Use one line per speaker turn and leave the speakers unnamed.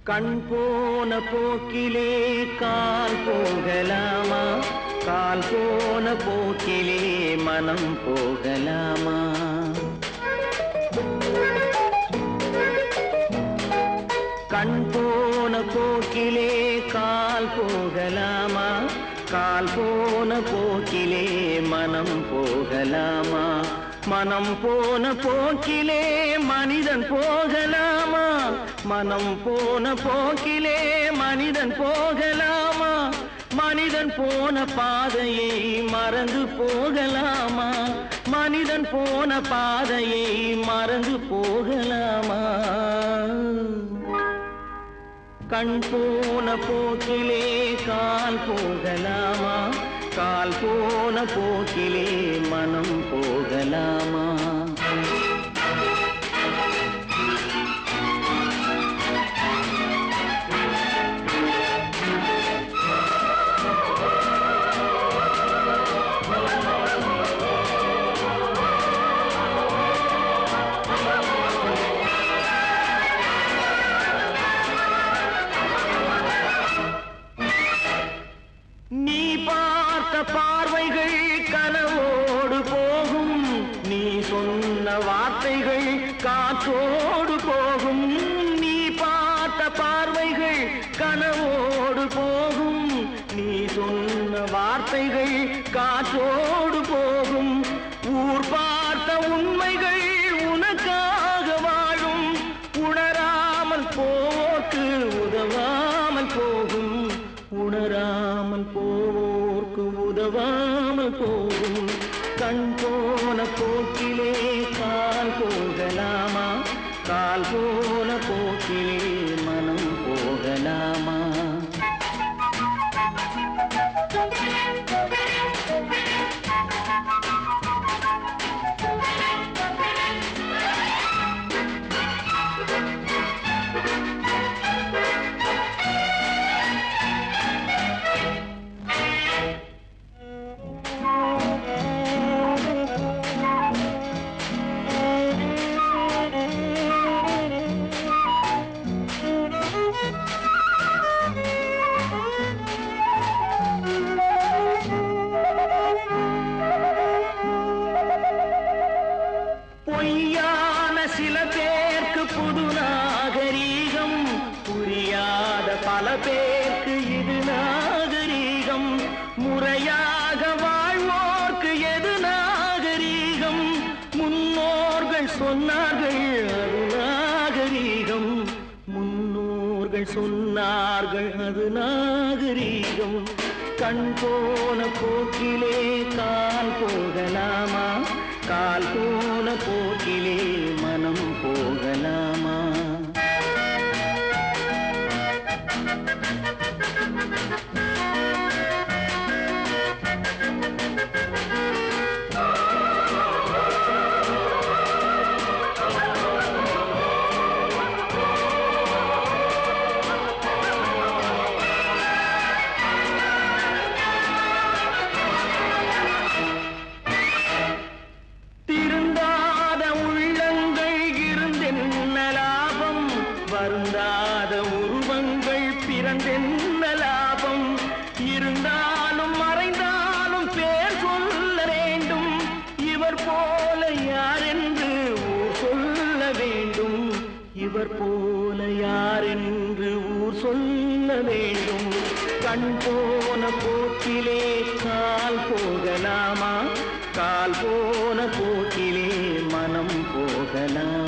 கண் போன போக்கிலே கால் போகலாமா, கால் போன போக்கிலே மனம் போகலாமா? கண் போன போக்கிலே கால் போகலாமா, கால் போன போக்கிலே மனம் போகலாமா? மனம் போன போக்கிலே மனிதன் போகலாமா, மனம் போன போக்கிலே மனிதன் போகலாமா? மனிதன் போன பாதையை மறந்து போகலாமா, மனிதன் போன பாதையை மறந்து போகலாமா? கண் போன போக்கிலே கால் போகலாமா, கால் போன போக்கிலே மனம் போகலாமா? நீ பார்த்த பார்வைகள் கனவோடு போகும், நீ சொன்ன வார்த்தைகள் காற்றோடு போகும். நீ பார்த்த பார்வைகள் கனவோடு போகும், நீ சொன்ன வார்த்தைகள் காற்றோடு போகும். ஊர் பார்த்த உண்மைகள் உனக்காக வாழும், உணராமல் போக்கு உதவாமல் போகும், உணராமல் போவோர்க்கு உதவாமல் போகும். கண் போன போக்கிலே கால் போகலாமா, கால் போன போக்கிலே மனம் போகலாமா? பொய்யான சில பேருக்கு புது நாகரீகம், புரியாத பல பேருக்கு இது நாகரீகம். முறையாக வாழ்வோர்க்கு எது நாகரீகம்? முன்னோர்கள் சொன்னார்கள் அது நாகரீகம், முன்னோர்கள் சொன்னார்கள் அது நாகரீகம். கண் போன போக்கிலே கால் போகலாமா, கால் போன போக்கிலே மனம் போகலாமா? வருந்தாத உருவங்கள் பிறந்தென்ன லாபம்? இருந்தாலும் மறைந்தாலும் பேர் சொல்ல வேண்டும், இவர் போல யார் என்று ஊர் சொல்ல வேண்டும், இவர் போல யார் என்று என்று ஊர் சொல்ல வேண்டும். கண் போன போக்கிலே கால் போகலாமா? கால் போன போக்கிலே மனம் போகலாம்.